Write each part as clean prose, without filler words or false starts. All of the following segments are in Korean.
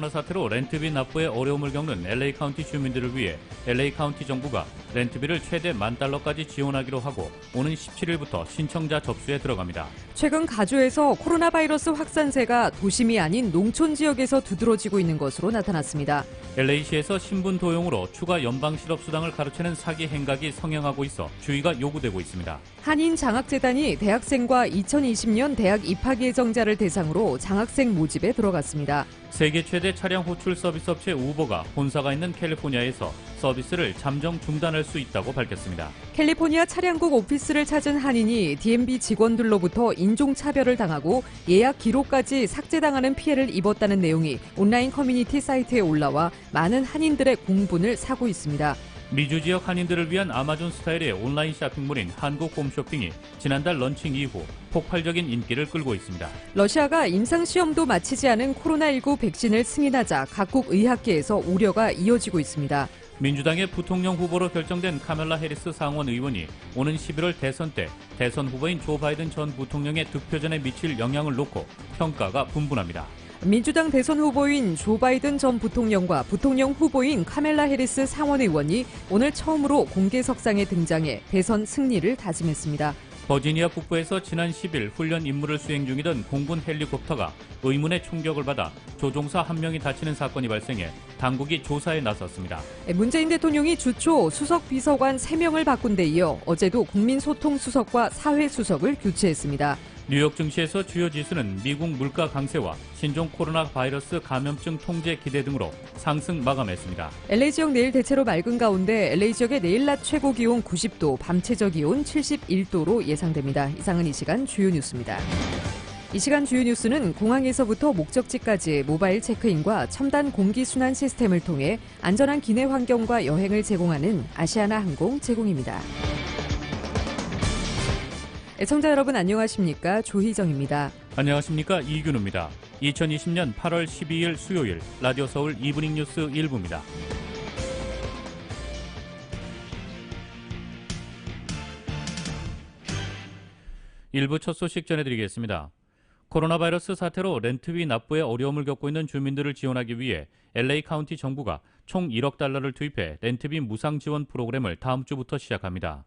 코로나 사태로 렌트비 납부에 어려움을 겪는 LA 카운티 주민들을 위해 LA 카운티 정부가 렌트비를 최대 $10,000까지 지원하기로 하고 오는 17일부터 신청자 접수에 들어갑니다. 최근 가주에서 코로나 바이러스 확산세가 도심이 아닌 농촌 지역에서 두드러지고 있는 것으로 나타났습니다. LA시에서 신분 도용으로 추가 연방 실업수당을 가로채는 사기 행각이 성행하고 있어 주의가 요구되고 있습니다. 한인장학재단이 대학생과 2020년 대학 입학 예정자를 대상으로 장학생 모집에 들어갔습니다. 세계 최대 차량 호출 서비스 업체 우버가 본사가 있는 캘리포니아에서 서비스를 잠정 중단할 수 있다고 밝혔습니다. 캘리포니아 차량국 오피스를 찾은 한인이 DMV 직원들로부터 인종차별을 당하고 예약 기록까지 삭제당하는 피해를 입었다는 내용이 온라인 커뮤니티 사이트에 올라와 많은 한인들의 공분을 사고 있습니다. 미주 지역 한인들을 위한 아마존 스타일의 온라인 쇼핑몰인 한국 홈쇼핑이 지난달 런칭 이후 폭발적인 인기를 끌고 있습니다. 러시아가 임상시험도 마치지 않은 코로나19 백신을 승인하자 각국 의학계에서 우려가 이어지고 있습니다. 민주당의 부통령 후보로 결정된 카멜라 해리스 상원 의원이 오는 11월 대선 때 대선 후보인 조 바이든 전 부통령의 득표전에 미칠 영향을 놓고 평가가 분분합니다. 민주당 대선 후보인 조 바이든 전 부통령과 부통령 후보인 카멜라 해리스 상원 의원이 오늘 처음으로 공개석상에 등장해 대선 승리를 다짐했습니다. 버지니아 북부에서 지난 10일 훈련 임무를 수행 중이던 공군 헬리콥터가 의문의 충격을 받아 조종사 1명이 다치는 사건이 발생해 당국이 조사에 나섰습니다. 문재인 대통령이 주초 수석 비서관 3명을 바꾼 데 이어 어제도 국민소통수석과 사회수석을 교체했습니다. 뉴욕 증시에서 주요 지수는 미국 물가 강세와 신종 코로나 바이러스 감염증 통제 기대 등으로 상승 마감했습니다. LA 지역 내일 대체로 맑은 가운데 LA 지역의 내일 낮 최고 기온 90도, 밤 최저 기온 71도로 예상됩니다. 이상은 이 시간 주요 뉴스입니다. 이 시간 주요 뉴스는 공항에서부터 목적지까지 모바일 체크인과 첨단 공기순환 시스템을 통해 안전한 기내 환경과 여행을 제공하는 아시아나 항공 제공입니다. 애청자 여러분 안녕하십니까? 조희정입니다. 안녕하십니까? 이균우입니다. 2020년 8월 12일 수요일 라디오 서울 이브닝 뉴스 1부입니다. 일부 첫 소식 전해드리겠습니다. 코로나 바이러스 사태로 렌트비 납부에 어려움을 겪고 있는 주민들을 지원하기 위해 LA 카운티 정부가 총 $1억 투입해 렌트비 무상 지원 프로그램을 다음 주부터 시작합니다.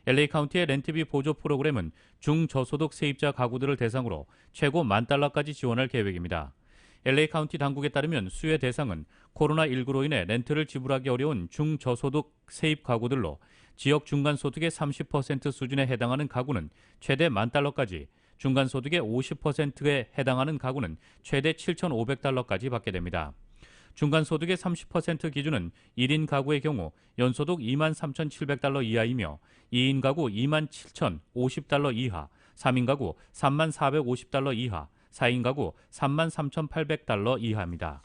LA 카운티의 렌트비 보조 프로그램은 중저소득 세입자 가구들을 대상으로 최고 $10,000까지 지원할 계획입니다. LA 카운티 당국에 따르면 수혜 대상은 코로나19로 인해 렌트를 지불하기 어려운 중저소득 세입 가구들로 지역 중간소득의 30% 수준에 해당하는 가구는 최대 $10,000까지, 중간소득의 50%에 해당하는 가구는 최대 $7,500까지 받게 됩니다. 중간소득의 30% 기준은 1인 가구의 경우 연소득 $23,700 이하이며 2인 가구 $27,050 이하, 3인 가구 $34,50 이하, 4인 가구 $33,800 이하입니다.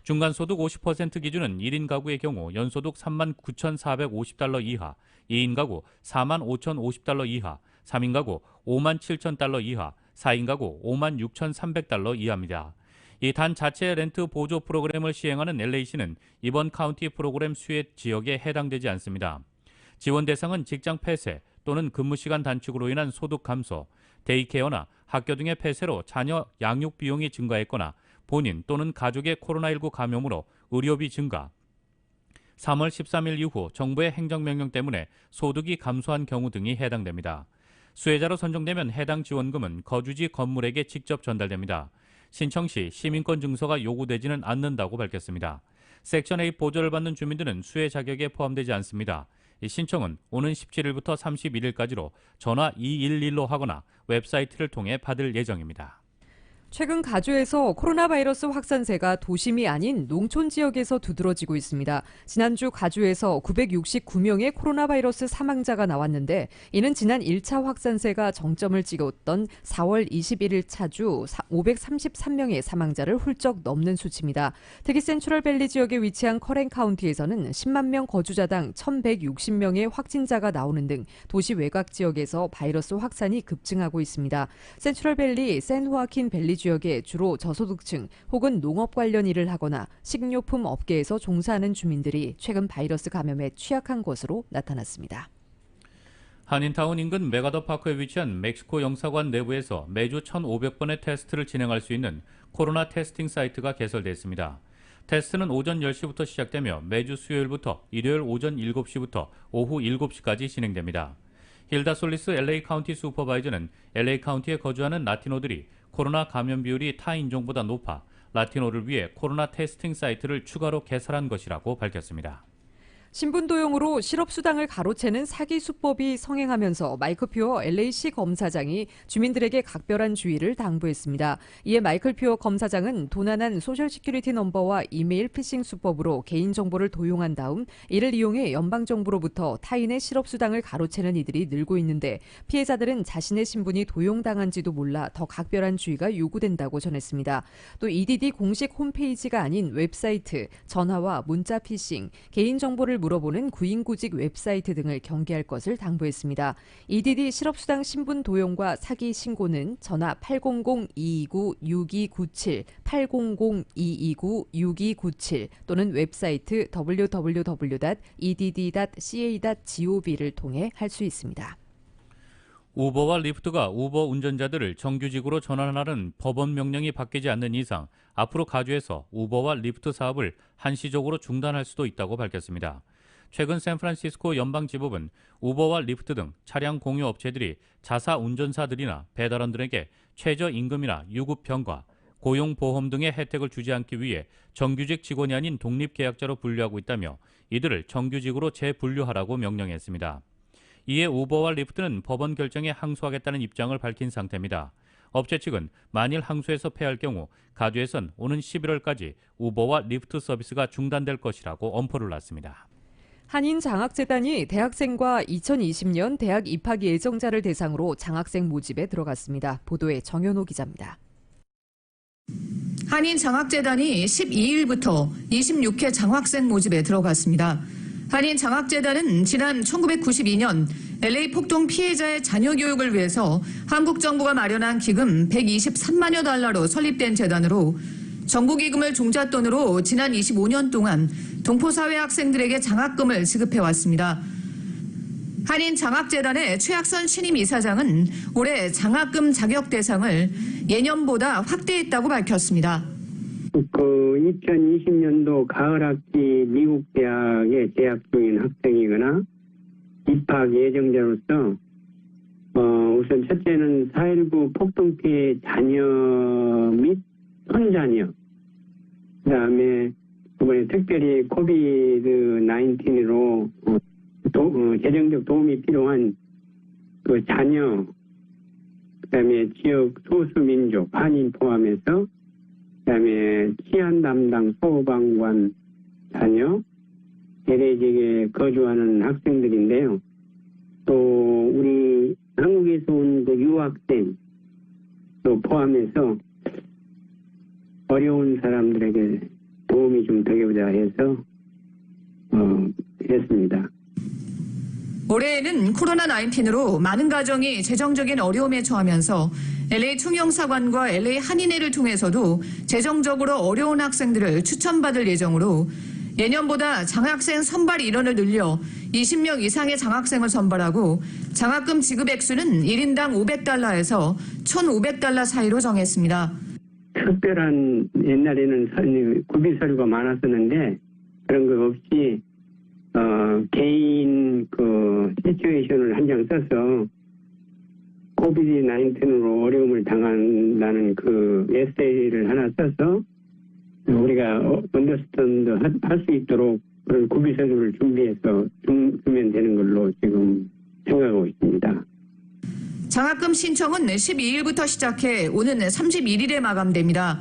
중간소득 50% 기준은 1인 가구의 경우 연소득 $39,450 이하, 2인 가구 $45,050 이하, 3인 가구 $57,000 이하, 4인 가구 $56,300 이하입니다. 이 단 자체 렌트 보조 프로그램을 시행하는 LA시는 이번 카운티 프로그램 수혜 지역에 해당되지 않습니다. 지원 대상은 직장 폐쇄 또는 근무시간 단축으로 인한 소득 감소, 데이케어나 학교 등의 폐쇄로 자녀 양육 비용이 증가했거나 본인 또는 가족의 코로나19 감염으로 의료비 증가, 3월 13일 이후 정부의 행정명령 때문에 소득이 감소한 경우 등이 해당됩니다. 수혜자로 선정되면 해당 지원금은 거주지 건물에게 직접 전달됩니다. 신청 시 시민권 증서가 요구되지는 않는다고 밝혔습니다. 섹션 A 보조를 받는 주민들은 수혜 자격에 포함되지 않습니다. 이 신청은 오는 17일부터 31일까지로 전화 211로 하거나 웹사이트를 통해 받을 예정입니다. 최근 가주에서 코로나 바이러스 확산세가 도심이 아닌 농촌 지역에서 두드러지고 있습니다. 지난주 가주에서 969명의 코로나 바이러스 사망자가 나왔는데 이는 지난 1차 확산세가 정점을 찍었던 4월 21일 차주 533명의 사망자를 훌쩍 넘는 수치입니다. 특히 센트럴밸리 지역에 위치한 커렌 카운티에서는 10만 명 거주자당 1,160명의 확진자가 나오는 등 도시 외곽 지역에서 바이러스 확산이 급증하고 있습니다. 센트럴밸리 샌호아킨 밸리 지역에 주로 저소득층 혹은 농업 관련 일을 하거나 식료품 업계에서 종사하는 주민들이 최근 바이러스 감염에 취약한 것으로 나타났습니다. 한인타운 인근 메가더 파크에 위치한 멕시코 영사관 내부에서 매주 1,500번의 테스트를 진행할 수 있는 코로나 테스팅 사이트가 개설됐습니다. 테스트는 오전 10시부터 시작되며 매주 수요일부터 일요일 오전 7시부터 오후 7시까지 진행됩니다. hilda 솔리스 LA 카운티 슈퍼바이저는 LA 카운티에 거주하는 라티노들이 코로나 감염 비율이 타 인종보다 높아 라티노를 위해 코로나 테스팅 사이트를 추가로 개설한 것이라고 밝혔습니다. 신분도용으로 실업수당을 가로채는 사기 수법이 성행하면서 마이클 퓨어 LA시 검사장이 주민들에게 각별한 주의를 당부했습니다. 이에 마이클 퓨어 검사장은 도난한 소셜시큐리티 넘버와 이메일 피싱 수법으로 개인정보를 도용한 다음 이를 이용해 연방정부로부터 타인의 실업수당을 가로채는 이들이 늘고 있는데 피해자들은 자신의 신분이 도용당한지도 몰라 더 각별한 주의가 요구된다고 전했습니다. 또 EDD 공식 홈페이지가 아닌 웹사이트, 전화와 문자 피싱, 개인정보를 물어보는 구인구직 웹사이트 등을 경계할 것을 당부했습니다. EDD 실업수당 신분 도용과 사기 신고는 전화 800-229-6297, 800-229-6297 또는 웹사이트 www.edd.ca.gov를 통해 할 수 있습니다. 우버와 리프트가 우버 운전자들을 정규직으로 전환하는 법원 명령이 바뀌지 않는 이상 앞으로 가주에서 우버와 리프트 사업을 한시적으로 중단할 수도 있다고 밝혔습니다. 최근 샌프란시스코 연방지법은 우버와 리프트 등 차량 공유 업체들이 자사 운전사들이나 배달원들에게 최저임금이나 유급병과 고용보험 등의 혜택을 주지 않기 위해 정규직 직원이 아닌 독립계약자로 분류하고 있다며 이들을 정규직으로 재분류하라고 명령했습니다. 이에 우버와 리프트는 법원 결정에 항소하겠다는 입장을 밝힌 상태입니다. 업체 측은 만일 항소에서 패할 경우 가주에선 오는 11월까지 우버와 리프트 서비스가 중단될 것이라고 엄포를 놨습니다. 한인장학재단이 대학생과 2020년 대학 입학 예정자를 대상으로 장학생 모집에 들어갔습니다. 보도에 정현호 기자입니다. 한인장학재단이 12일부터 26회 장학생 모집에 들어갔습니다. 한인장학재단은 지난 1992년 LA 폭동 피해자의 자녀 교육을 위해서 한국 정부가 마련한 기금 123만여 달러로 설립된 재단으로 정부기금을 종잣돈으로 지난 25년 동안 동포사회 학생들에게 장학금을 지급해왔습니다. 한인장학재단의 최학선 신임 이사장은 올해 장학금 자격 대상을 예년보다 확대했다고 밝혔습니다. 2020년도 가을 학기 미국 대학에 재학 중인 학생이거나 입학 예정자로서 우선 첫째는 4.19 폭동 피해 자녀 및 손자녀, 그다음에 이번에 특별히 코비드-19으로 재정적 도움이 필요한 그 자녀, 그다음에 지역 소수민족 한인 포함해서 그다음에 치안 담당 소방관 자녀, LA지역에 거주하는 학생들인데요. 또 우리 한국에서 온 그 유학생 또 포함해서 어려운 사람들에게 도움이 좀 되고자 해서 했습니다. 올해에는 코로나19으로 많은 가정이 재정적인 어려움에 처하면서 LA 총영사관과 LA 한인회를 통해서도 재정적으로 어려운 학생들을 추천받을 예정으로 예년보다 장학생 선발 인원을 늘려 20명 이상의 장학생을 선발하고 장학금 지급 액수는 1인당 500달러에서 1,500달러 사이로 정했습니다. 특별한 옛날에는 구비 서류가 많았었는데 그런 거 없이 개인 그 시츄에이션을 한 장 써서 코비드-19으로 어려움을 당한다는 그 에세이를 하나 써서 우리가 언더스탠드 할 수 있도록 그런 구비 서류를 준비해서 주면 되는 걸로 지금 생각하고 있습니다. 장학금 신청은 12일부터 시작해 오는 31일에 마감됩니다.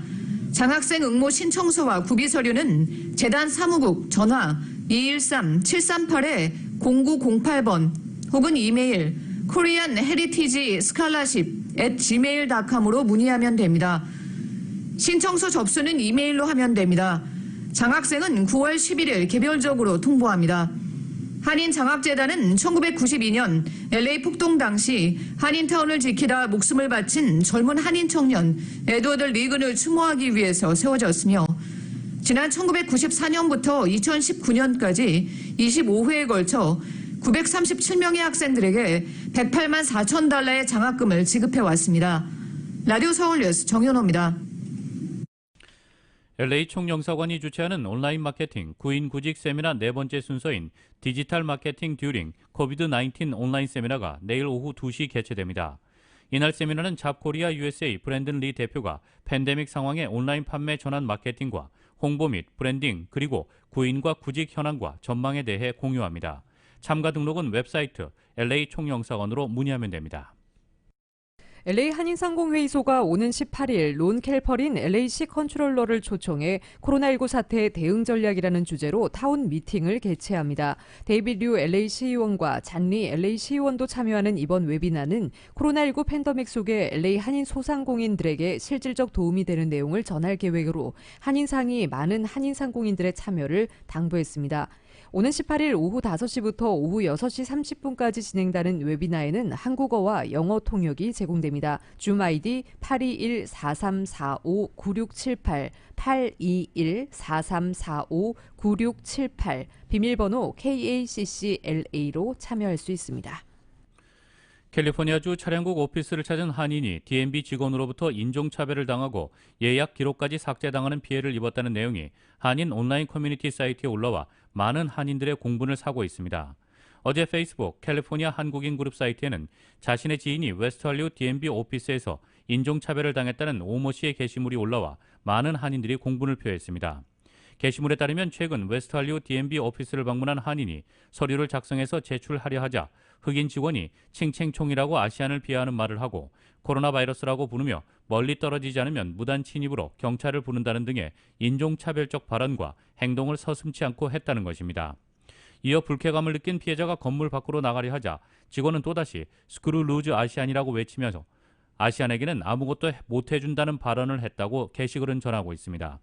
장학생 응모 신청서와 구비 서류는 재단 사무국 전화 213-738-0908번 혹은 이메일 koreanheritagescholarship@gmail.com으로 문의하면 됩니다. 신청서 접수는 이메일로 하면 됩니다. 장학생은 9월 11일 개별적으로 통보합니다. 한인장학재단은 1992년 LA 폭동 당시 한인타운을 지키다 목숨을 바친 젊은 한인 청년 에드워드 리근을 추모하기 위해서 세워졌으며 지난 1994년부터 2019년까지 25회에 걸쳐 937명의 학생들에게 108만 4천 달러의 장학금을 지급해왔습니다. 라디오 서울뉴스 정현호입니다. LA 총영사관이 주최하는 온라인 마케팅 구인 구직 세미나 네 번째 순서인 디지털 마케팅 듀링 코비드-19 온라인 세미나가 내일 오후 2시 개최됩니다. 이날 세미나는 잡코리아 USA 브랜든 리 대표가 팬데믹 상황의 온라인 판매 전환 마케팅과 홍보 및 브랜딩 그리고 구인과 구직 현황과 전망에 대해 공유합니다. 참가 등록은 웹사이트 LA 총영사관으로 문의하면 됩니다. LA 한인상공회의소가 오는 18일 론 캘퍼린 LA시 컨트롤러를 초청해 코로나19 사태의 대응 전략이라는 주제로 타운 미팅을 개최합니다. 데이비드 류 LA 시의원과 잔리 LA 시의원도 참여하는 이번 웨비나는 코로나19 팬데믹 속에 LA 한인 소상공인들에게 실질적 도움이 되는 내용을 전할 계획으로 한인상이 많은 한인상공인들의 참여를 당부했습니다. 오는 18일 오후 5시부터 오후 6시 30분까지 진행되는 웨비나에는 한국어와 영어 통역이 제공됩니다. 줌 아이디 821-4345-9678, 821-4345-9678, 비밀번호 KACCLA로 참여할 수 있습니다. 캘리포니아주 차량국 오피스를 찾은 한인이 DMV 직원으로부터 인종차별을 당하고 예약 기록까지 삭제당하는 피해를 입었다는 내용이 한인 온라인 커뮤니티 사이트에 올라와 많은 한인들의 공분을 사고 있습니다. 어제 페이스북 캘리포니아 한국인 그룹 사이트에는 자신의 지인이 웨스트할리우드 DMV 오피스에서 인종차별을 당했다는 오모 씨의 게시물이 올라와 많은 한인들이 공분을 표했습니다. 게시물에 따르면 최근 웨스트할리우드 DMV 오피스를 방문한 한인이 서류를 작성해서 제출하려 하자 흑인 직원이 칭칭총이라고 아시안을 비하하는 말을 하고 코로나 바이러스라고 부르며 멀리 떨어지지 않으면 무단 침입으로 경찰을 부른다는 등의 인종차별적 발언과 행동을 서슴지 않고 했다는 것입니다. 이어 불쾌감을 느낀 피해자가 건물 밖으로 나가려 하자 직원은 또다시 스크루 루즈 아시안이라고 외치면서 아시안에게는 아무것도 못해준다는 발언을 했다고 게시글은 전하고 있습니다.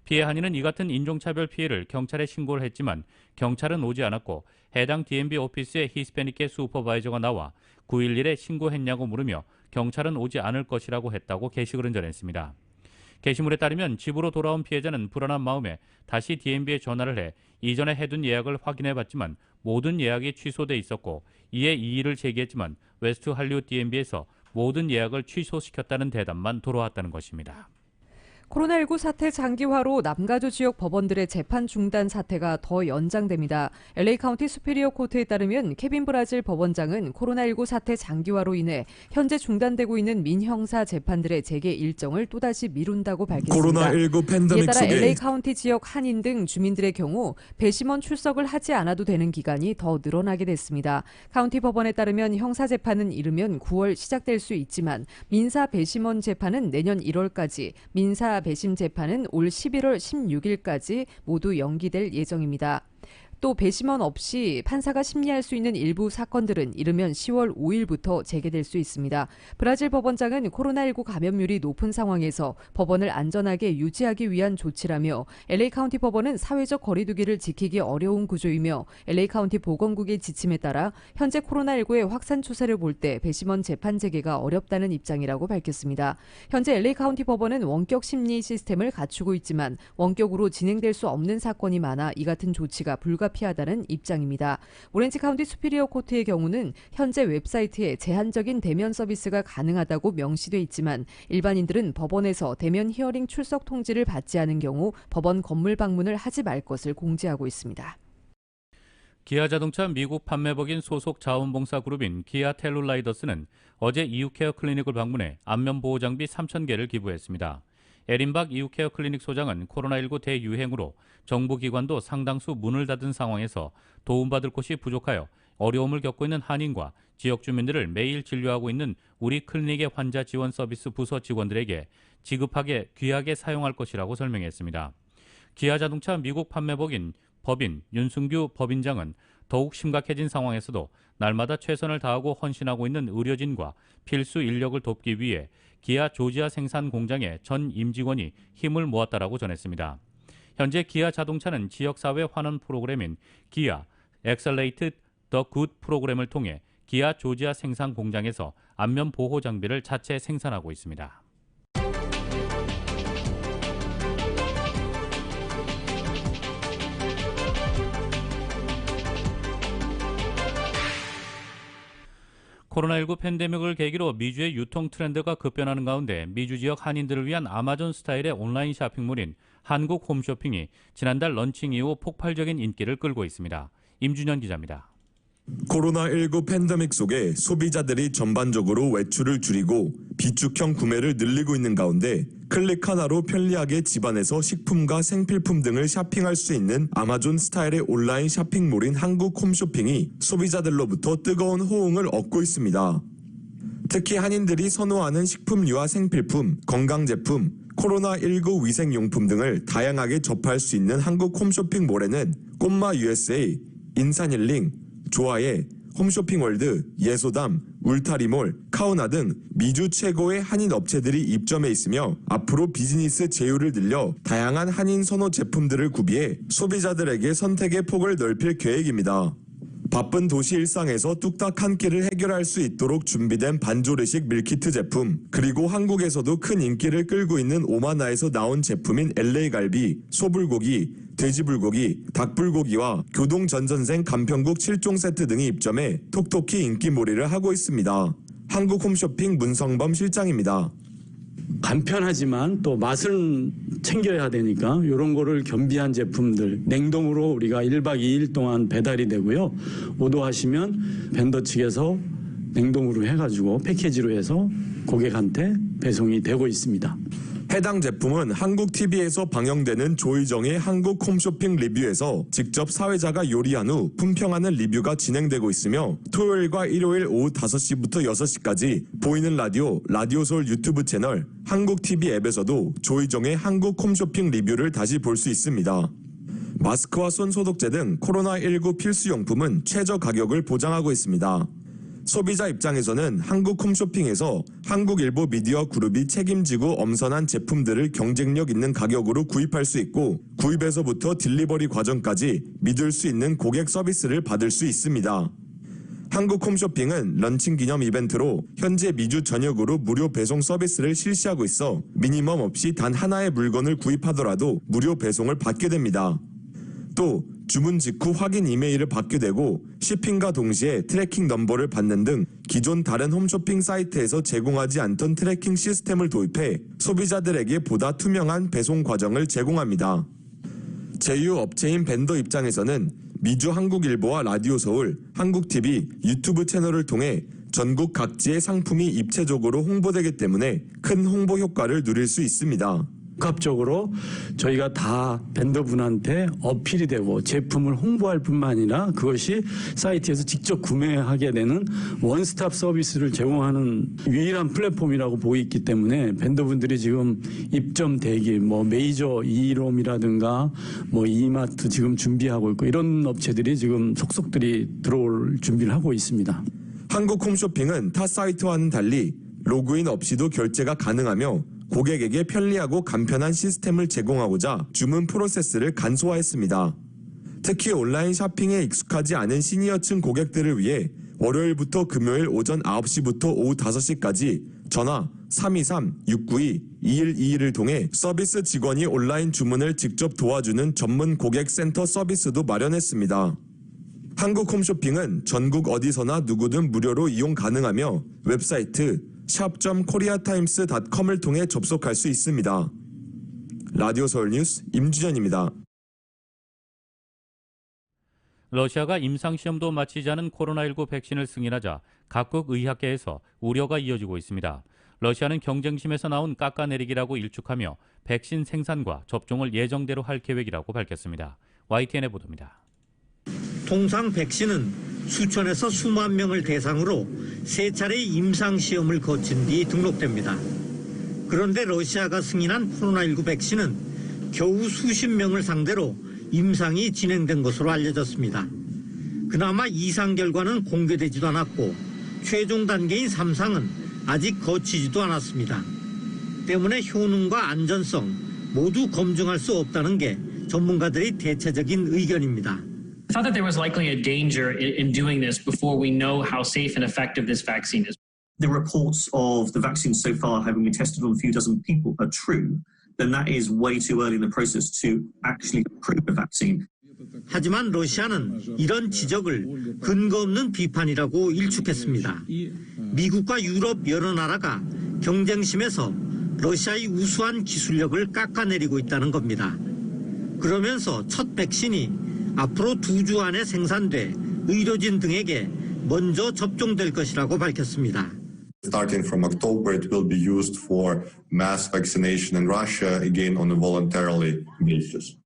피해 한인은 이 같은 인종차별 피해를 경찰에 신고를 했지만 경찰은 오지 않았고 해당 DMV 오피스의 히스패닉계 슈퍼바이저가 나와 911에 신고했냐고 물으며 경찰은 오지 않을 것이라고 했다고 게시글은 전했습니다. 게시물에 따르면 집으로 돌아온 피해자는 불안한 마음에 다시 DMV에 전화를 해 이전에 해둔 예약을 확인해봤지만 모든 예약이 취소돼 있었고 이에 이의를 제기했지만 웨스트 할리우드 DMV에서 모든 예약을 취소시켰다는 대답만 돌아왔다는 것입니다. 코로나19 사태 장기화로 남가주 지역 법원들의 재판 중단 사태가 더 연장됩니다. LA 카운티 수피리어 코트에 따르면 케빈 브라질 법원장은 코로나19 사태 장기화로 인해 현재 중단되고 있는 민형사 재판들의 재개 일정을 또다시 미룬다고 밝혔습니다. 코로나19 팬데믹 이에 따라 속에 LA 카운티 지역 한인 등 주민들의 경우 배심원 출석을 하지 않아도 되는 기간이 더 늘어나게 됐습니다. 카운티 법원에 따르면 형사 재판은 이르면 9월 시작될 수 있지만 민사 배심원 재판은 내년 1월까지, 민사 배심 재판은 올 11월 16일까지 모두 연기될 예정입니다. 또 배심원 없이 판사가 심리할 수 있는 일부 사건들은 이르면 10월 5일부터 재개될 수 있습니다. 브라질 법원장은 코로나19 감염률이 높은 상황에서 법원을 안전하게 유지하기 위한 조치라며 LA 카운티 법원은 사회적 거리두기를 지키기 어려운 구조이며 LA 카운티 보건국의 지침에 따라 현재 코로나19의 확산 추세를 볼 때 배심원 재판 재개가 어렵다는 입장이라고 밝혔습니다. 현재 LA 카운티 법원은 원격 심리 시스템을 갖추고 있지만 원격으로 진행될 수 없는 사건이 많아 이 같은 조치가 불가피하다는 입장입니다. 오렌지 카운티 수피리어 코트의 경우는 현재 웹사이트에 제한적인 대면 서비스가 가능하다고 명시돼 있지만 일반인들은 법원에서 대면 히어링 출석 통지를 받지 않은 경우 법원 건물 방문을 하지 말 것을 공지하고 있습니다. 기아자동차 미국 판매법인 소속 자원봉사 그룹인 기아 텔룰라이더스는 어제 이유케어 클리닉을 방문해 안면보호 장비 3,000개를 기부했습니다. 에린박 이유케어 클리닉 소장은 코로나19 대유행으로 정부기관도 상당수 문을 닫은 상황에서 도움받을 곳이 부족하여 어려움을 겪고 있는 한인과 지역 주민들을 매일 진료하고 있는 우리 클리닉의 환자 지원 서비스 부서 직원들에게 지급하게 귀하게 사용할 것이라고 설명했습니다. 기아자동차 미국 판매법인 윤승규 법인장은 더욱 심각해진 상황에서도 날마다 최선을 다하고 헌신하고 있는 의료진과 필수 인력을 돕기 위해 기아 조지아 생산 공장의 전 임직원이 힘을 모았다라고 전했습니다. 현재 기아 자동차는 지역사회 환원 프로그램인 기아 엑셀레이트 더 굿 프로그램을 통해 기아 조지아 생산 공장에서 안면 보호 장비를 자체 생산하고 있습니다. 코로나19 팬데믹을 계기로 미주의 유통 트렌드가 급변하는 가운데 미주 지역 한인들을 위한 아마존 스타일의 온라인 쇼핑몰인 한국 홈쇼핑이 지난달 런칭 이후 폭발적인 인기를 끌고 있습니다. 임준현 기자입니다. 코로나19 팬데믹 속에 소비자들이 전반적으로 외출을 줄이고 비축형 구매를 늘리고 있는 가운데 클릭 하나로 편리하게 집안에서 식품과 생필품 등을 쇼핑할 수 있는 아마존 스타일의 온라인 쇼핑몰인 한국 홈쇼핑이 소비자들로부터 뜨거운 호응을 얻고 있습니다. 특히 한인들이 선호하는 식품류와 생필품, 건강제품, 코로나19 위생용품 등을 다양하게 접할 수 있는 한국 홈쇼핑몰에는 꽃마 USA, 인산힐링, 조아예, 홈쇼핑월드, 예소담, 울타리몰, 카오나 등 미주 최고의 한인 업체들이 입점해 있으며 앞으로 비즈니스 제휴를 늘려 다양한 한인 선호 제품들을 구비해 소비자들에게 선택의 폭을 넓힐 계획입니다. 바쁜 도시 일상에서 뚝딱 한 끼를 해결할 수 있도록 준비된 반조리식 밀키트 제품, 그리고 한국에서도 큰 인기를 끌고 있는 오마나에서 나온 제품인 LA갈비, 소불고기, 돼지불고기, 닭불고기와 교동전선생 간편국 7종 세트 등이 입점해 톡톡히 인기몰이를 하고 있습니다. 한국 홈쇼핑 문성범 실장입니다. 간편하지만 또 맛을 챙겨야 되니까 이런 거를 겸비한 제품들 냉동으로 우리가 1박 2일 동안 배달이 되고요. 오더하시면 벤더 측에서 냉동으로 해가지고 패키지로 해서 고객한테 배송이 되고 있습니다. 해당 제품은 한국 TV에서 방영되는 조희정의 한국 홈쇼핑 리뷰에서 직접 사회자가 요리한 후 품평하는 리뷰가 진행되고 있으며 토요일과 일요일 오후 5시부터 6시까지 보이는 라디오, 라디오서울 유튜브 채널, 한국 TV 앱에서도 조희정의 한국 홈쇼핑 리뷰를 다시 볼 수 있습니다. 마스크와 손 소독제 등 코로나19 필수용품은 최저 가격을 보장하고 있습니다. 소비자 입장에서는 한국 홈쇼핑에서 한국일보 미디어 그룹이 책임지고 엄선한 제품들을 경쟁력 있는 가격으로 구입할 수 있고 구입에서부터 딜리버리 과정까지 믿을 수 있는 고객 서비스를 받을 수 있습니다. 한국 홈쇼핑은 런칭 기념 이벤트로 현재 미주 전역으로 무료 배송 서비스를 실시하고 있어 미니멈 없이 단 하나의 물건을 구입하더라도 무료 배송을 받게 됩니다. 또 주문 직후 확인 이메일을 받게 되고 shipping과 동시에 트래킹 넘버를 받는 등 기존 다른 홈쇼핑 사이트에서 제공하지 않던 트래킹 시스템을 도입해 소비자들에게 보다 투명한 배송 과정을 제공합니다. 제휴 업체인 벤더 입장에서는 미주 한국일보와 라디오서울, 한국TV, 유튜브 채널을 통해 전국 각지의 상품이 입체적으로 홍보되기 때문에 큰 홍보 효과를 누릴 수 있습니다. 복합적으로 저희가 다 벤더분한테 어필이 되고 제품을 홍보할 뿐만 아니라 그것이 사이트에서 직접 구매하게 되는 원스톱 서비스를 제공하는 유일한 플랫폼이라고 보고 있기 때문에 벤더분들이 지금 입점 대기, 메이저 이롬이라든가 이마트 지금 준비하고 있고 이런 업체들이 지금 속속들이 들어올 준비를 하고 있습니다. 한국 홈쇼핑은 타 사이트와는 달리 로그인 없이도 결제가 가능하며 고객에게 편리하고 간편한 시스템을 제공하고자 주문 프로세스를 간소화했습니다. 특히 온라인 쇼핑에 익숙하지 않은 시니어층 고객들을 위해 월요일부터 금요일 오전 9시부터 오후 5시까지 전화 323-692-2121을 통해 서비스 직원이 온라인 주문을 직접 도와주는 전문 고객 센터 서비스도 마련했습니다. 한국 홈쇼핑은 전국 어디서나 누구든 무료로 이용 가능하며 웹사이트 shop.koreatimes.com을 통해 접속할 수 있습니다. 라디오 서울 뉴스 임준현입니다. 러시아가 임상시험도 마치지 않은 코로나19 백신을 승인하자 각국 의학계에서 우려가 이어지고 있습니다. 러시아는 경쟁심에서 나온 깎아내리기라고 일축하며 백신 생산과 접종을 예정대로 할 계획이라고 밝혔습니다. YTN의 보도입니다. 통상 백신은 수천에서 수만 명을 대상으로 3차례 임상시험을 거친 뒤 등록됩니다. 그런데 러시아가 승인한 코로나19 백신은 겨우 수십 명을 상대로 임상이 진행된 것으로 알려졌습니다. 그나마 이상 결과는 공개되지도 않았고 최종 단계인 3상은 아직 거치지도 않았습니다. 때문에 효능과 안전성 모두 검증할 수 없다는 게 전문가들의 대체적인 의견입니다. I thought that there was likely a danger in doing this before we know how safe and effective this vaccine is. The reports of the vaccine so far having been tested on a few dozen people are true, then that is way too early in the process to actually approve a vaccine. 하지만 러시아는 이런 지적을 근거 없는 비판이라고 일축했습니다. 미국과 유럽 여러 나라가 경쟁심에서 러시아의 우수한 기술력을 깎아내리고 있다는 겁니다. 그러면서 첫 백신이 앞으로 2주 안에 생산돼 의료진 등에게 먼저 접종될 것이라고 밝혔습니다. Starting from October, it will be used for mass vaccination in Russia, again on a voluntarily basis.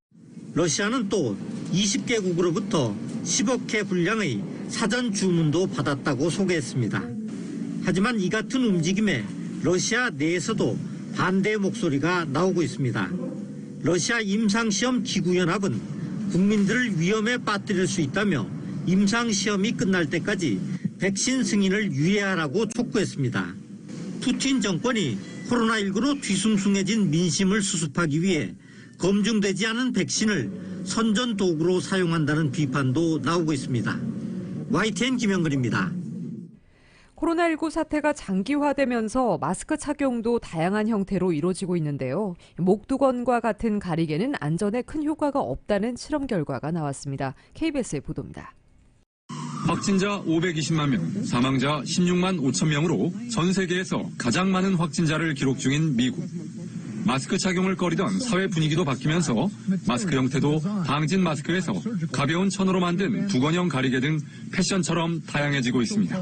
러시아는 또 20개국으로부터 10억 회 분량의 사전 주문도 받았다고 소개했습니다. 하지만 이 같은 움직임에 러시아 내에서도 반대 목소리가 나오고 있습니다. 러시아 임상시험 기구연합은 국민들을 위험에 빠뜨릴 수 있다며 임상시험이 끝날 때까지 백신 승인을 유예하라고 촉구했습니다. 푸틴 정권이 코로나19로 뒤숭숭해진 민심을 수습하기 위해 검증되지 않은 백신을 선전 도구로 사용한다는 비판도 나오고 있습니다. YTN 김영근입니다. 코로나19 사태가 장기화되면서 마스크 착용도 다양한 형태로 이루어지고 있는데요. 목두건과 같은 가리개는 안전에 큰 효과가 없다는 실험 결과가 나왔습니다. KBS의 보도입니다. 확진자 520만 명, 사망자 16만 5천 명으로 전 세계에서 가장 많은 확진자를 기록 중인 미국. 마스크 착용을 꺼리던 사회 분위기도 바뀌면서 마스크 형태도 방진 마스크에서 가벼운 천으로 만든 두건형 가리개 등 패션처럼 다양해지고 있습니다.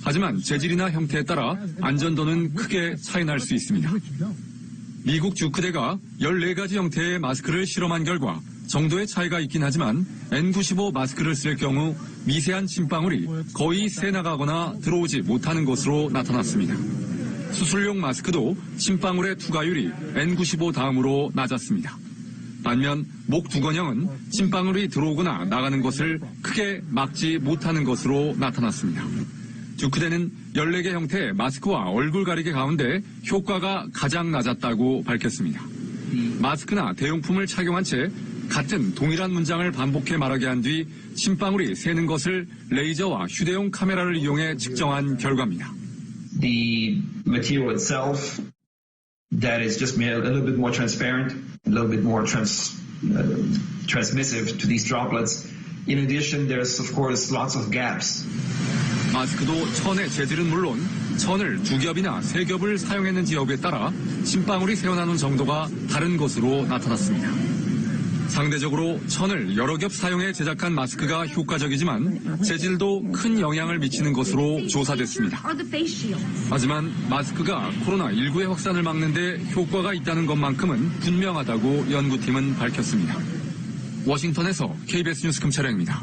하지만 재질이나 형태에 따라 안전도는 크게 차이날 수 있습니다. 미국 주크대가 14가지 형태의 마스크를 실험한 결과 정도의 차이가 있긴 하지만 N95 마스크를 쓸 경우 미세한 침방울이 거의 새나가거나 들어오지 못하는 것으로 나타났습니다. 수술용 마스크도 침방울의 투과율이 N95 다음으로 낮았습니다. 반면 목 두건형은 침방울이 들어오거나 나가는 것을 크게 막지 못하는 것으로 나타났습니다. 주크대는 14개 형태의 마스크와 얼굴 가리개 가운데 효과가 가장 낮았다고 밝혔습니다. 마스크나 대용품을 착용한 채 같은 동일한 문장을 반복해 말하게 한 뒤 침방울이 새는 것을 레이저와 휴대용 카메라를 이용해 측정한 결과입니다. The material itself that is just made a little bit more transparent, a little bit more transmissive to these droplets. In addition, there's of course lots of gaps. 마스크도 천의 재질은 물론 천을 2겹이나 3겹을 사용했는지 여부에 따라 침방울이 새어나오는 정도가 다른 것으로 나타났습니다. 상대적으로 천을 여러 겹 사용해 제작한 마스크가 효과적이지만 재질도 큰 영향을 미치는 것으로 조사됐습니다. 하지만 마스크가 코로나19의 확산을 막는 데 효과가 있다는 것만큼은 분명하다고 연구팀은 밝혔습니다. 워싱턴에서 KBS 뉴스 금철영입니다.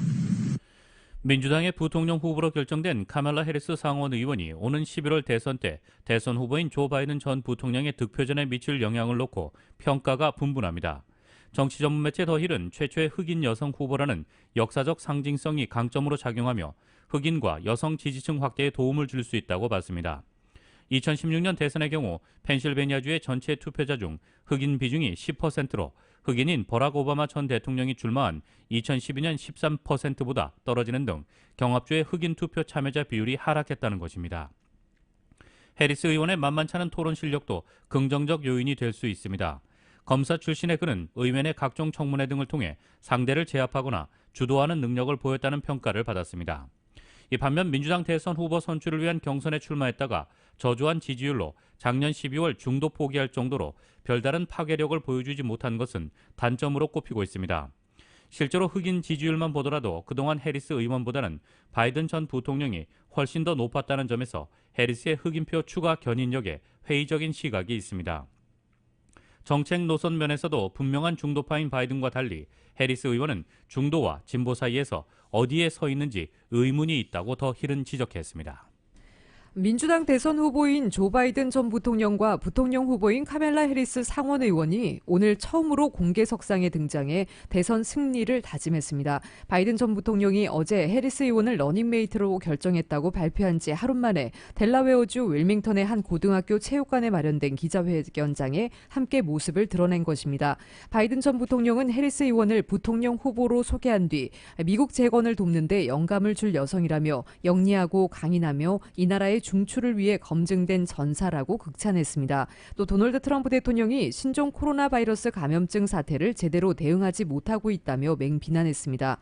민주당의 부통령 후보로 결정된 카말라 해리스 상원 의원이 오는 11월 대선 때 대선 후보인 조 바이든 전 부통령의 득표전에 미칠 영향을 놓고 평가가 분분합니다. 정치 전문 매체 더힐은 최초의 흑인 여성 후보라는 역사적 상징성이 강점으로 작용하며 흑인과 여성 지지층 확대에 도움을 줄 수 있다고 봤습니다. 2016년 대선의 경우 펜실베니아주의 전체 투표자 중 흑인 비중이 10%로 흑인인 버락 오바마 전 대통령이 출마한 2012년 13%보다 떨어지는 등 경합주의 흑인 투표 참여자 비율이 하락했다는 것입니다. 해리스 의원의 만만찮은 토론 실력도 긍정적 요인이 될 수 있습니다. 검사 출신의 그는 의원의 각종 청문회 등을 통해 상대를 제압하거나 주도하는 능력을 보였다는 평가를 받았습니다. 이 반면 민주당 대선 후보 선출을 위한 경선에 출마했다가 저조한 지지율로 작년 12월 중도 포기할 정도로 별다른 파괴력을 보여주지 못한 것은 단점으로 꼽히고 있습니다. 실제로 흑인 지지율만 보더라도 그동안 해리스 의원보다는 바이든 전 부통령이 훨씬 더 높았다는 점에서 해리스의 흑인표 추가 견인력에 회의적인 시각이 있습니다. 정책 노선 면에서도 분명한 중도파인 바이든과 달리 해리스 의원은 중도와 진보 사이에서 어디에 서 있는지 의문이 있다고 더 힐은 지적했습니다. 민주당 대선 후보인 조 바이든 전 부통령과 부통령 후보인 카멜라 해리스 상원 의원이 오늘 처음으로 공개석상에 등장해 대선 승리를 다짐했습니다. 바이든 전 부통령이 어제 해리스 의원을 러닝메이트로 결정했다고 발표한 지 하루 만에 델라웨어주 윌밍턴의 한 고등학교 체육관에 마련된 기자회견장에 함께 모습을 드러낸 것입니다. 바이든 전 부통령은 해리스 의원을 부통령 후보로 소개한 뒤 미국 재건을 돕는 데 영감을 줄 여성이라며 영리하고 강인하며 이 나라의 중추를 위해 검증된 전사라고 극찬했습니다. 또 도널드 트럼프 대통령이 신종 코로나 바이러스 감염증 사태를 제대로 대응하지 못하고 있다며 맹비난했습니다.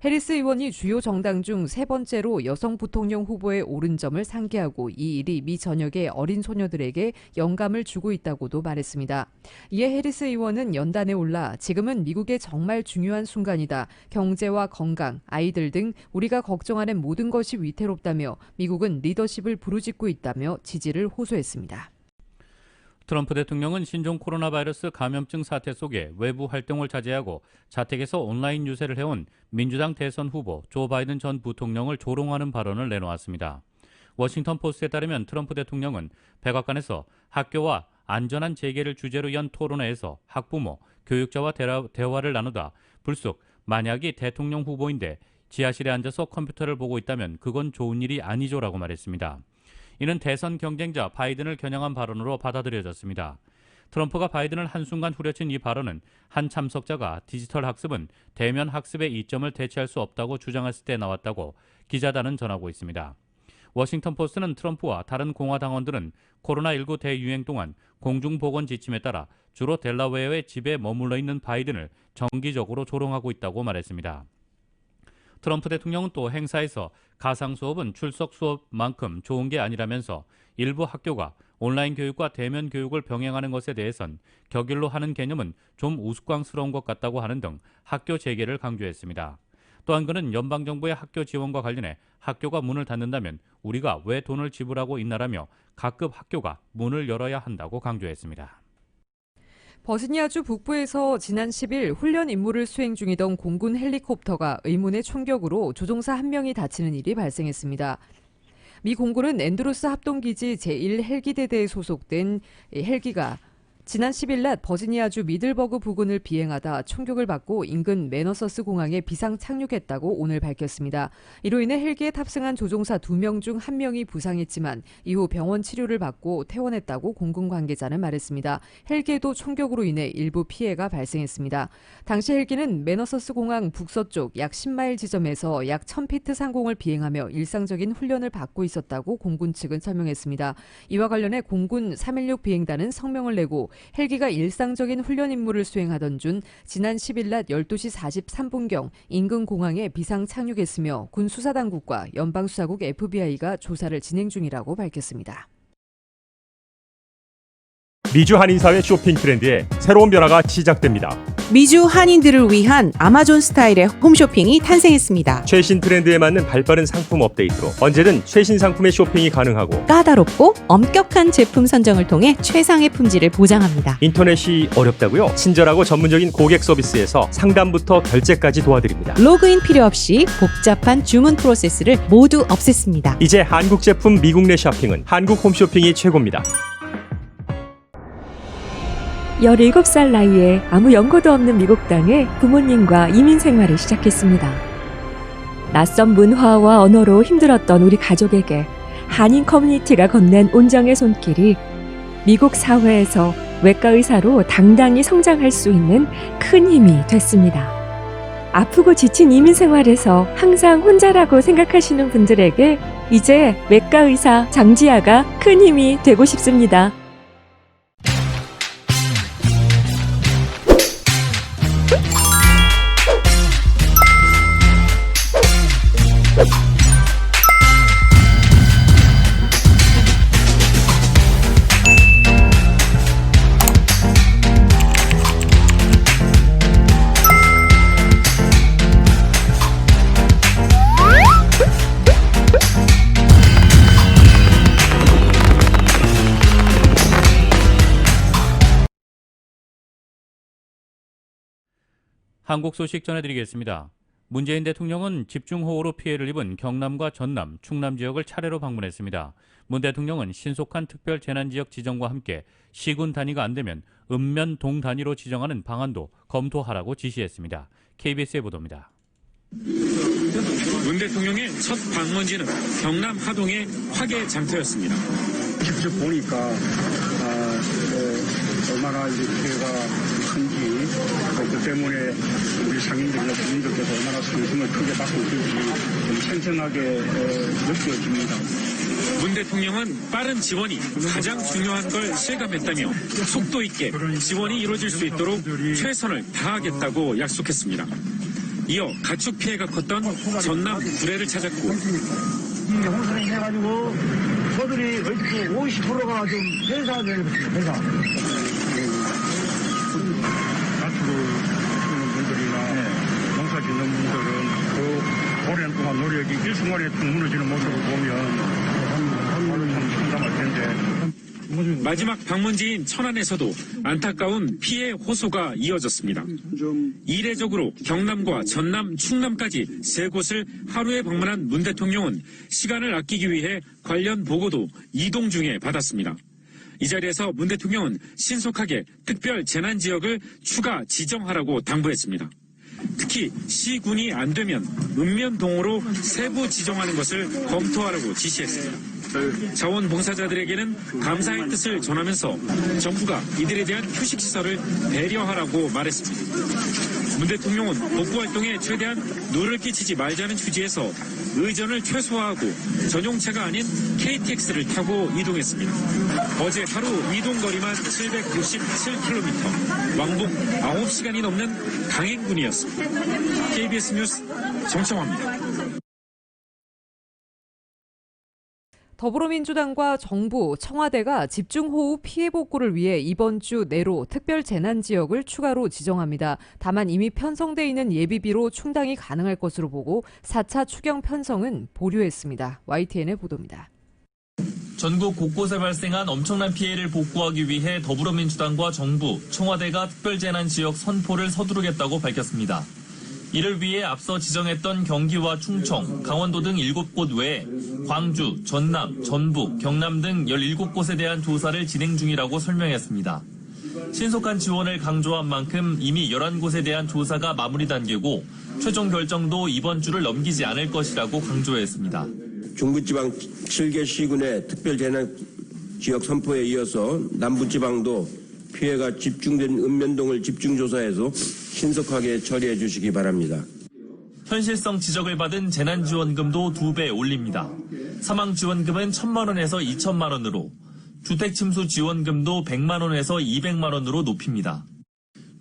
해리스 의원이 주요 정당 중 세 번째로 여성 부통령 후보에 오른 점을 상기하고 이 일이 미 전역의 어린 소녀들에게 영감을 주고 있다고도 말했습니다. 이에 해리스 의원은 연단에 올라 지금은 미국의 정말 중요한 순간이다. 경제와 건강, 아이들 등 우리가 걱정하는 모든 것이 위태롭다며 미국은 리더십을 부르짖고 있다며 지지를 호소했습니다. 트럼프 대통령은 신종 코로나 바이러스 감염증 사태 속에 외부 활동을 자제하고 자택에서 온라인 유세를 해온 민주당 대선 후보 조 바이든 전 부통령을 조롱하는 발언을 내놓았습니다. 워싱턴 포스트에 따르면 트럼프 대통령은 백악관에서 학교와 안전한 재개를 주제로 연 토론회에서 학부모, 교육자와 대화를 나누다 불쑥 만약이 대통령 후보인데 지하실에 앉아서 컴퓨터를 보고 있다면 그건 좋은 일이 아니죠라고 말했습니다. 이는 대선 경쟁자 바이든을 겨냥한 발언으로 받아들여졌습니다. 트럼프가 바이든을 한순간 후려친 이 발언은 한 참석자가 디지털 학습은 대면 학습의 이점을 대체할 수 없다고 주장했을 때 나왔다고 기자단은 전하고 있습니다. 워싱턴 포스트는 트럼프와 다른 공화당원들은 코로나19 대유행 동안 공중보건 지침에 따라 주로 델라웨어의 집에 머물러 있는 바이든을 정기적으로 조롱하고 있다고 말했습니다. 트럼프 대통령은 또 행사에서 가상 수업은 출석 수업만큼 좋은 게 아니라면서 일부 학교가 온라인 교육과 대면 교육을 병행하는 것에 대해선 격일로 하는 개념은 좀 우스꽝스러운 것 같다고 하는 등 학교 재개를 강조했습니다. 또한 그는 연방정부의 학교 지원과 관련해 학교가 문을 닫는다면 우리가 왜 돈을 지불하고 있나라며 각급 학교가 문을 열어야 한다고 강조했습니다. 버지니아주 북부에서 지난 10일 훈련 임무를 수행 중이던 공군 헬리콥터가 의문의 총격으로 조종사 1명이 다치는 일이 발생했습니다. 미 공군은 앤드루스 합동기지 제1헬기대대에 소속된 헬기가 지난 10일 낮 버지니아주 미들버그 부근을 비행하다 총격을 받고 인근 매너서스 공항에 비상 착륙했다고 오늘 밝혔습니다. 이로 인해 헬기에 탑승한 조종사 2명 중 1명이 부상했지만 이후 병원 치료를 받고 퇴원했다고 공군 관계자는 말했습니다. 헬기에도 총격으로 인해 일부 피해가 발생했습니다. 당시 헬기는 매너서스 공항 북서쪽 약 10마일 지점에서 약 1000피트 상공을 비행하며 일상적인 훈련을 받고 있었다고 공군 측은 설명했습니다. 이와 관련해 공군 316 비행단은 성명을 내고 헬기가 일상적인 훈련 임무를 수행하던 중 지난 10일 낮 12시 43분경 인근 공항에 비상 착륙했으며 군 수사당국과 연방수사국 FBI가 조사를 진행 중이라고 밝혔습니다. 미주 한인사회 쇼핑 트렌드에 새로운 변화가 시작됩니다. 미주 한인들을 위한 아마존 스타일의 홈쇼핑이 탄생했습니다. 최신 트렌드에 맞는 발빠른 상품 업데이트로 언제든 최신 상품의 쇼핑이 가능하고 까다롭고 엄격한 제품 선정을 통해 최상의 품질을 보장합니다. 인터넷이 어렵다고요? 친절하고 전문적인 고객 서비스에서 상담부터 결제까지 도와드립니다. 로그인 필요 없이 복잡한 주문 프로세스를 모두 없앴습니다. 이제 한국 제품 미국 내 쇼핑은 한국 홈쇼핑이 최고입니다. 17살 나이에 아무 연고도 없는 미국 땅에 부모님과 이민 생활을 시작했습니다. 낯선 문화와 언어로 힘들었던 우리 가족에게 한인 커뮤니티가 건넨 온정의 손길이 미국 사회에서 외과 의사로 당당히 성장할 수 있는 큰 힘이 됐습니다. 아프고 지친 이민 생활에서 항상 혼자라고 생각하시는 분들에게 이제 외과 의사 장지아가 큰 힘이 되고 싶습니다. 한국 소식 전해드리겠습니다. 문재인 대통령은 집중호우로 피해를 입은 경남과 전남, 충남 지역을 차례로 방문했습니다. 문 대통령은 신속한 특별재난지역 지정과 함께 시군 단위가 안 되면 읍면 동 단위로 지정하는 방안도 검토하라고 지시했습니다. KBS의 보도입니다. 문 대통령의 첫 방문지는 경남 하동의 화개장터였습니다. 직접 보니까 얼마나 이제 피해가 큰지, 그 때문에 우리 상인들이나 주민들께서 얼마나 상심을 크게 받고 있는지 좀 생생하게 느껴집니다. 문 대통령은 빠른 지원이 가장 중요한 걸 실감했다며 속도 있게 지원이 이루어질 수 있도록 최선을 다하겠다고 약속했습니다. 이어 가축 피해가 컸던 전남 구례를 찾았고 이 홍수를 해가지고 소들이 50%가 좀 폐사되는 폐사. 가축을 키우는 분들이나 농사 짓는 분들은 그 오랜 동안 노력이 일순간에 뚝 무너지는 모습을 보면 참 참담할 텐데. 마지막 방문지인 천안에서도 안타까운 피해 호소가 이어졌습니다. 이례적으로 경남과 전남, 충남까지 세 곳을 하루에 방문한 문 대통령은 시간을 아끼기 위해 관련 보고도 이동 중에 받았습니다. 이 자리에서 문 대통령은 신속하게 특별 재난 지역을 추가 지정하라고 당부했습니다. 특히 시군이 안 되면 읍면동으로 세부 지정하는 것을 검토하라고 지시했습니다. 자원봉사자들에게는 감사의 뜻을 전하면서 정부가 이들에 대한 휴식시설을 배려하라고 말했습니다. 문 대통령은 복구활동에 최대한 누를 끼치지 말자는 취지에서 의전을 최소화하고 전용차가 아닌 KTX를 타고 이동했습니다. 어제 하루 이동거리만 767km, 왕복 9시간이 넘는 강행군이었습니다. KBS 뉴스 정청화입니다. 더불어민주당과 정부, 청와대가 집중호우 피해 복구를 위해 이번 주 내로 특별 재난지역을 추가로 지정합니다. 다만 이미 편성돼 있는 예비비로 충당이 가능할 것으로 보고 4차 추경 편성은 보류했습니다. YTN의 보도입니다. 전국 곳곳에 발생한 엄청난 피해를 복구하기 위해 더불어민주당과 정부, 청와대가 특별재난지역 선포를 서두르겠다고 밝혔습니다. 이를 위해 앞서 지정했던 경기와 충청, 강원도 등 7곳 외에 광주, 전남, 전북, 경남 등 17곳에 대한 조사를 진행 중이라고 설명했습니다. 신속한 지원을 강조한 만큼 이미 11곳에 대한 조사가 마무리 단계고 최종 결정도 이번 주를 넘기지 않을 것이라고 강조했습니다. 중부지방 7개 시군의 특별재난지역 선포에 이어서 남부지방도 피해가 집중된 읍면동을 집중조사해서 신속하게 처리해 주시기 바랍니다. 현실성 지적을 받은 재난지원금도 2배 올립니다. 사망지원금은 1,000만 원에서 2,000만 원으로, 주택침수 지원금도 100만 원에서 200만 원으로 높입니다.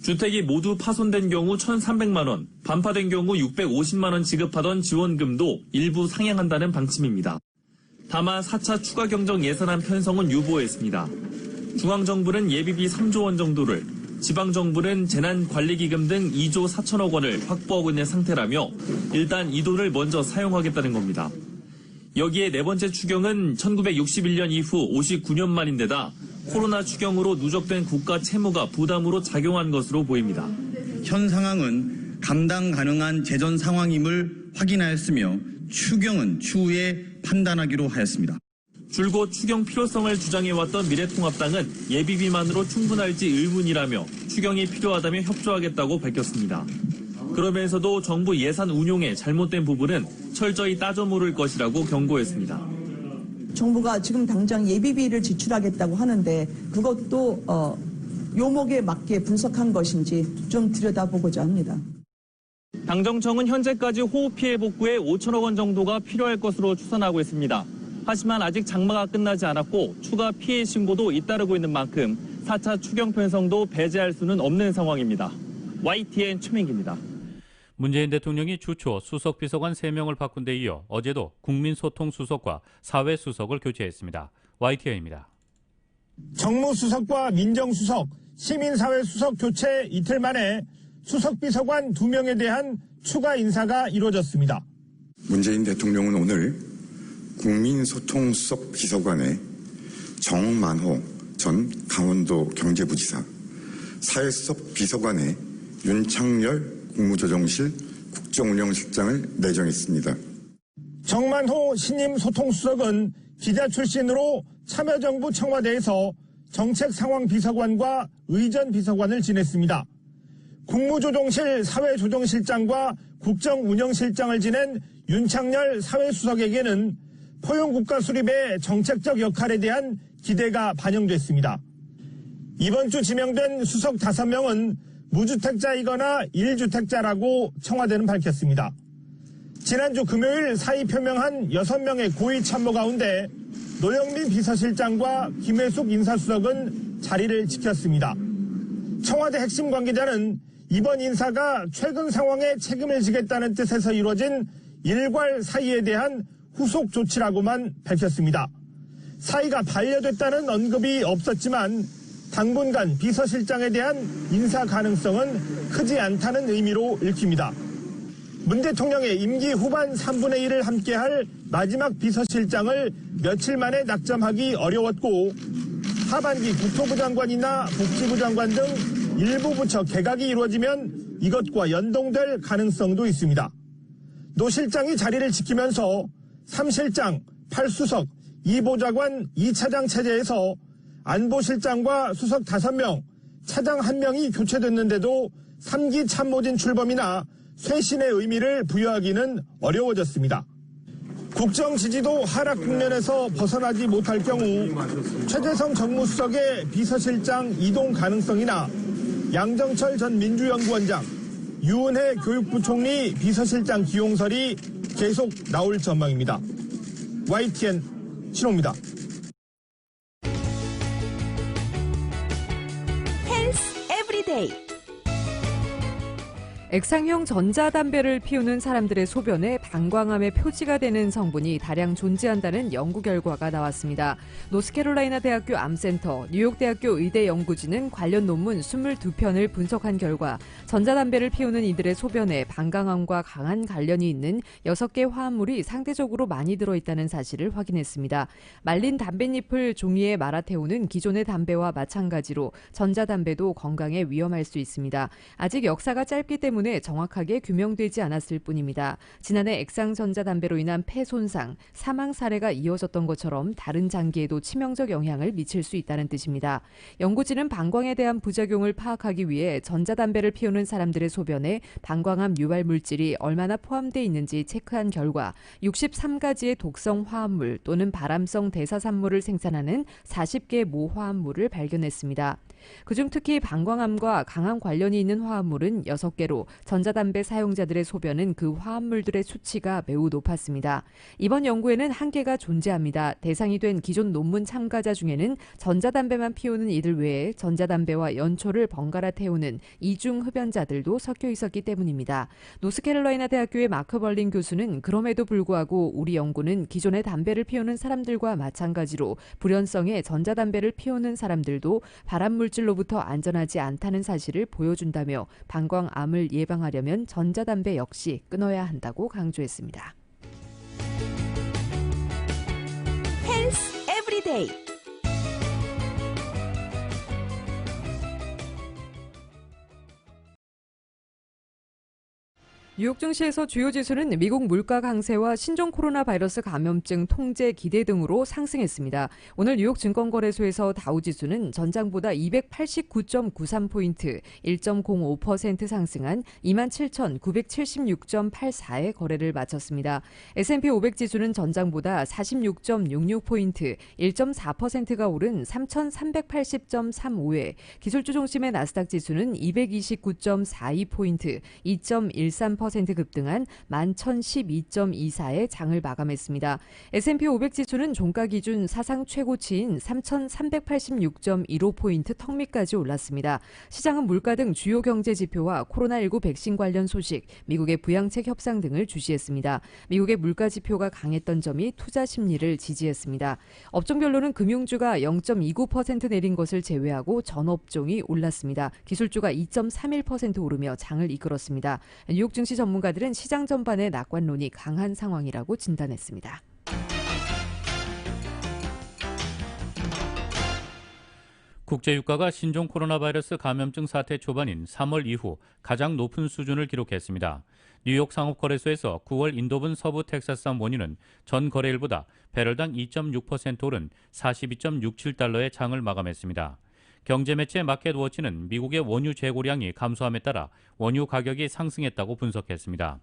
주택이 모두 파손된 경우 1,300만 원, 반파된 경우 650만 원 지급하던 지원금도 일부 상향한다는 방침입니다. 다만 4차 추가 경정 예산안 편성은 유보했습니다. 중앙정부는 예비비 3조 원 정도를, 지방정부는 재난관리기금 등 2조 4천억 원을 확보하고 있는 상태라며 일단 이 돈을 먼저 사용하겠다는 겁니다. 여기에 네 번째 추경은 1961년 이후 59년 만인데다 코로나 추경으로 누적된 국가 채무가 부담으로 작용한 것으로 보입니다. 현 상황은 감당 가능한 재정 상황임을 확인하였으며 추경은 추후에 판단하기로 하였습니다. 줄곧 추경 필요성을 주장해왔던 미래통합당은 예비비만으로 충분할지 의문이라며 추경이 필요하다며 협조하겠다고 밝혔습니다. 그러면서도 정부 예산 운용에 잘못된 부분은 철저히 따져 물을 것이라고 경고했습니다. 정부가 지금 당장 예비비를 지출하겠다고 하는데 그것도 요목에 맞게 분석한 것인지 좀 들여다보고자 합니다. 당정청은 현재까지 호우 피해 복구에 5천억 원 정도가 필요할 것으로 추산하고 있습니다. 하지만 아직 장마가 끝나지 않았고 추가 피해 신고도 잇따르고 있는 만큼 4차 추경 편성도 배제할 수는 없는 상황입니다. YTN 최민기입니다. 문재인 대통령이 주초 수석비서관 3명을 바꾼 데 이어 어제도 국민소통수석과 사회수석을 교체했습니다. YTN입니다. 정무수석과 민정수석, 시민사회수석 교체 이틀 만에 수석비서관 2명에 대한 추가 인사가 이루어졌습니다. 문재인 대통령은 오늘 국민소통수석 비서관에 정만호 전 강원도 경제부지사, 사회수석 비서관에 윤창열 국무조정실 국정운영실장을 내정했습니다. 정만호 신임 소통수석은 기자 출신으로 참여정부 청와대에서 정책상황비서관과 의전비서관을 지냈습니다. 국무조정실 사회조정실장과 국정운영실장을 지낸 윤창열 사회수석에게는 포용국가 수립의 정책적 역할에 대한 기대가 반영됐습니다. 이번 주 지명된 수석 5명은 무주택자이거나 1주택자라고 청와대는 밝혔습니다. 지난주 금요일 사의 표명한 6명의 고위 참모 가운데 노영민 비서실장과 김혜숙 인사수석은 자리를 지켰습니다. 청와대 핵심 관계자는 이번 인사가 최근 상황에 책임을 지겠다는 뜻에서 이루어진 일괄 사의에 대한 후속 조치라고만 밝혔습니다. 사의가 반려됐다는 언급이 없었지만 당분간 비서실장에 대한 인사 가능성은 크지 않다는 의미로 읽힙니다. 문 대통령의 임기 후반 3분의 1을 함께할 마지막 비서실장을 며칠 만에 낙점하기 어려웠고 하반기 국토부 장관이나 복지부 장관 등 일부 부처 개각이 이루어지면 이것과 연동될 가능성도 있습니다. 노 실장이 자리를 지키면서 3실장, 8수석, 2보좌관, 2차장 체제에서 안보실장과 수석 5명, 차장 1명이 교체됐는데도 3기 참모진 출범이나 쇄신의 의미를 부여하기는 어려워졌습니다. 국정 지지도 하락 국면에서 벗어나지 못할 경우 최재성 정무수석의 비서실장 이동 가능성이나 양정철 전 민주연구원장, 유은혜 교육부총리 비서실장 기용설이 계속 나올 전망입니다. YTN 신호입니다. 헬스 에브리데이. 액상형 전자담배를 피우는 사람들의 소변에 방광암의 표지가 되는 성분이 다량 존재한다는 연구 결과가 나왔습니다. 노스캐롤라이나 대학교 암센터, 뉴욕대학교 의대 연구진은 관련 논문 22편을 분석한 결과 전자담배를 피우는 이들의 소변에 방광암과 강한 관련이 있는 6개 화합물이 상대적으로 많이 들어있다는 사실을 확인했습니다. 말린 담뱃잎을 종이에 말아 태우는 기존의 담배와 마찬가지로 전자담배도 건강에 위험할 수 있습니다. 아직 역사가 짧기 때문에 정확하게 규명되지 않았을 뿐입니다. 지난해 액상 전자담배로 인한 폐 손상, 사망 사례가 이어졌던 것처럼 다른 장기에도 치명적 영향을 미칠 수 있다는 뜻입니다. 연구진은 방광에 대한 부작용을 파악하기 위해 전자담배를 피우는 사람들의 소변에 방광암 유발 물질이 얼마나 포함되어 있는지 체크한 결과 63가지의 독성 화합물 또는 발암성 대사산물을 생산하는 40개 모화합물을 발견했습니다. 그중 특히 방광암과 강한 관련이 있는 화합물은 6개로 전자담배 사용자들의 소변은 그 화합물들의 수치가 매우 높았습니다. 이번 연구에는 한계가 존재합니다. 대상이 된 기존 논문 참가자 중에는 전자담배만 피우는 이들 외에 전자담배와 연초를 번갈아 태우는 이중 흡연자들도 섞여 있었기 때문입니다. 노스캐롤라이나 대학교의 마크 벌린 교수는 그럼에도 불구하고 우리 연구는 기존의 담배를 피우는 사람들과 마찬가지로 불연성의 전자담배를 피우는 사람들도 발암물질로부터 안전하지 않다는 사실을 보여준다며 방광암을 예방하려면 전자담배 역시 끊어야 한다고 강조했습니다. 헬스 에브리데이. 뉴욕 증시에서 주요 지수는 미국 물가 강세와 신종 코로나 바이러스 감염증 통제 기대 등으로 상승했습니다. 오늘 뉴욕 증권거래소에서 다우지수는 전장보다 289.93포인트, 1.05% 상승한 27,976.84에 거래를 마쳤습니다. S&P 500 지수는 전장보다 46.66포인트, 1.4%가 오른 3,380.35에, 기술주 중심의 나스닥 지수는 229.42포인트, 2.13% 급등한 11,012.24에 장을 마감했습니다. S&P 500 지수는 종가 기준 사상 최고치인 3,386.15포인트 턱 밑까지 올랐습니다. 시장은 물가 등 주요 경제 지표와 코로나19 백신 관련 소식, 미국의 부양책 협상 등을 주시했습니다. 미국의 물가 지표가 강했던 점이 투자 심리를 지지했습니다. 업종별로는 금융주가 0.29% 내린 것을 제외하고 전 업종이 올랐습니다. 기술주가 2.31% 오르며 장을 이끌었습니다. 뉴욕 증시 전문가들은 시장 전반의 낙관론이 강한 상황이라고 진단했습니다. 국제유가가 신종 코로나 바이러스 감염증 사태 초반인 3월 이후 가장 높은 수준을 기록했습니다. 뉴욕 상업거래소에서 9월 인도분 서부 텍사스산 원유는 전 거래일보다 배럴당 2.6% 오른 42.67달러의 장을 마감했습니다. 경제매체 마켓워치는 미국의 원유 재고량이 감소함에 따라 원유 가격이 상승했다고 분석했습니다.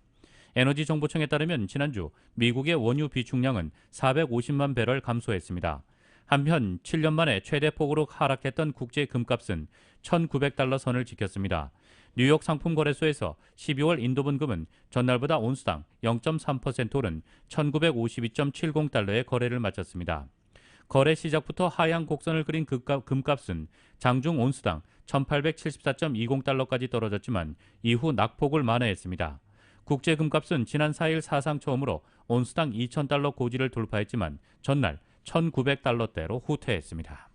에너지정보청에 따르면 지난주 미국의 원유 비축량은 450만 배럴 감소했습니다. 한편 7년 만에 최대폭으로 하락했던 국제 금값은 1,900달러 선을 지켰습니다. 뉴욕 상품거래소에서 12월 인도분 금은 전날보다 온수당 0.3% 오른 1,952.70달러의 거래를 마쳤습니다. 거래 시작부터 하향 곡선을 그린 금값은 장중 온수당 1874.20달러까지 떨어졌지만 이후 낙폭을 만회했습니다. 국제 금값은 지난 4일 사상 처음으로 온스당 2,000달러 고지를 돌파했지만 전날 1,900달러대로 후퇴했습니다.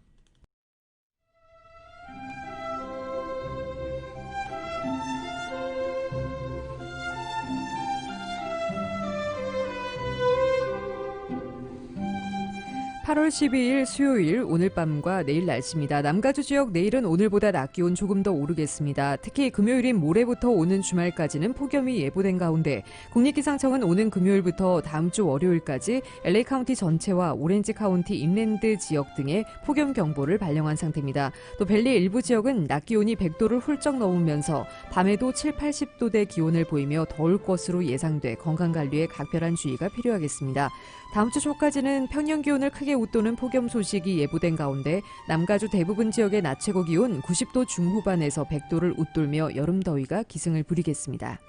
(8월 12일) 수요일 오늘 밤과 내일 날씨입니다. 남가주 지역 내일은 오늘보다 낮 기온 조금 더 오르겠습니다. 특히 금요일인 모레부터 오는 주말까지는 폭염이 예보된 가운데 국립기상청은 오는 금요일부터 다음 주 월요일까지 LA 카운티 전체와 오렌지 카운티 인랜드 지역 등에 폭염 경보를 발령한 상태입니다. 또 밸리 일부 지역은 낮 기온이 100도를 훌쩍 넘으면서 밤에도 7, 80도대 기온을 보이며 더울 것으로 예상돼 건강관리에 각별한 주의가 필요하겠습니다. 다음 주 초까지는 평년 기온을 크게 웃도는 폭염 소식이 예보된 가운데 남가주 대부분 지역의 낮 최고 기온 90도 중후반에서 100도를 웃돌며 여름 더위가 기승을 부리겠습니다.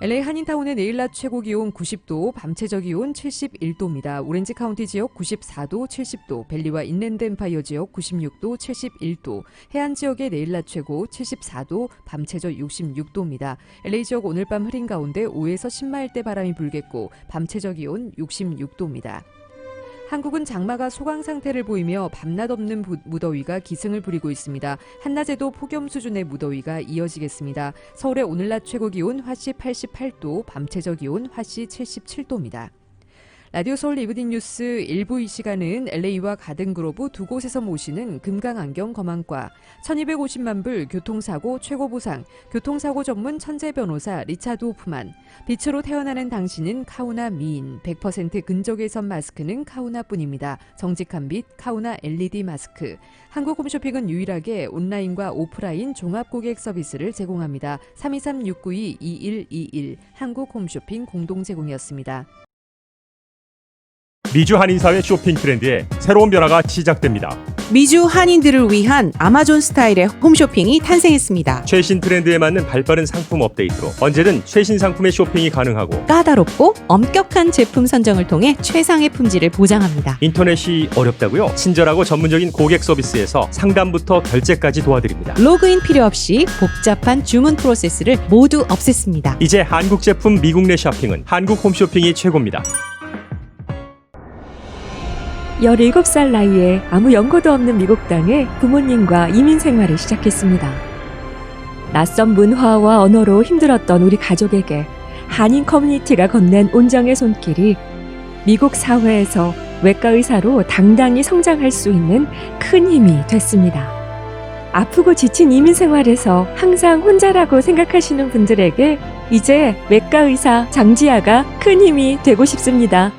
LA 한인타운의 내일 낮 최고 기온 90도, 밤 최저 기온 71도입니다. 오렌지 카운티 지역 94도, 70도, 밸리와 인랜드 엠파이어 지역 96도, 71도, 해안 지역의 내일 낮 최고 74도, 밤 최저 66도입니다. LA 지역 오늘 밤 흐린 가운데 5에서 10마일대 바람이 불겠고 밤 최저 기온 66도입니다. 한국은 장마가 소강 상태를 보이며 밤낮 없는 무더위가 기승을 부리고 있습니다. 한낮에도 폭염 수준의 무더위가 이어지겠습니다. 서울의 오늘 낮 최고 기온 화씨 88도, 밤 최저 기온 화씨 77도입니다. 라디오 서울 이브닝 뉴스 1부 이 시간은 LA와 가든그로브 두 곳에서 모시는 금강안경 검안과 1250만 불 교통사고 최고 보상, 교통사고 전문 천재 변호사 리차드 호프만, 빛으로 태어나는 당신은 카우나 미인, 100% 근적외선 마스크는 카우나뿐입니다. 정직한 빛 카우나 LED 마스크. 한국 홈쇼핑은 유일하게 온라인과 오프라인 종합 고객 서비스를 제공합니다. 323-692-2121 한국 홈쇼핑 공동 제공이었습니다. 미주 한인사회 쇼핑 트렌드에 새로운 변화가 시작됩니다. 미주 한인들을 위한 아마존 스타일의 홈쇼핑이 탄생했습니다. 최신 트렌드에 맞는 발빠른 상품 업데이트로 언제든 최신 상품의 쇼핑이 가능하고 까다롭고 엄격한 제품 선정을 통해 최상의 품질을 보장합니다. 인터넷이 어렵다고요? 친절하고 전문적인 고객 서비스에서 상담부터 결제까지 도와드립니다. 로그인 필요 없이 복잡한 주문 프로세스를 모두 없앴습니다. 이제 한국 제품 미국 내 쇼핑은 한국 홈쇼핑이 최고입니다. 17살 나이에 아무 연고도 없는 미국 땅에 부모님과 이민 생활을 시작했습니다. 낯선 문화와 언어로 힘들었던 우리 가족에게 한인 커뮤니티가 건넨 온정의 손길이 미국 사회에서 외과 의사로 당당히 성장할 수 있는 큰 힘이 됐습니다. 아프고 지친 이민 생활에서 항상 혼자라고 생각하시는 분들에게 이제 외과 의사 장지아가 큰 힘이 되고 싶습니다.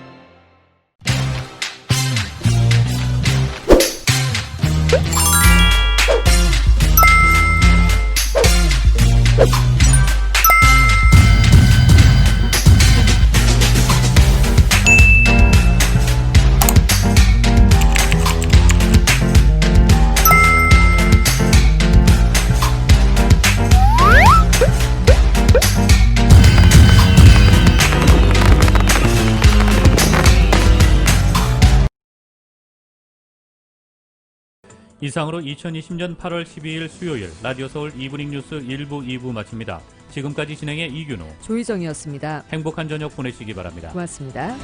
이상으로 2020년 8월 12일 수요일 라디오 서울 이브닝 뉴스 1부, 2부 마칩니다. 지금까지 진행의 이균호, 조희정이었습니다. 행복한 저녁 보내시기 바랍니다. 고맙습니다.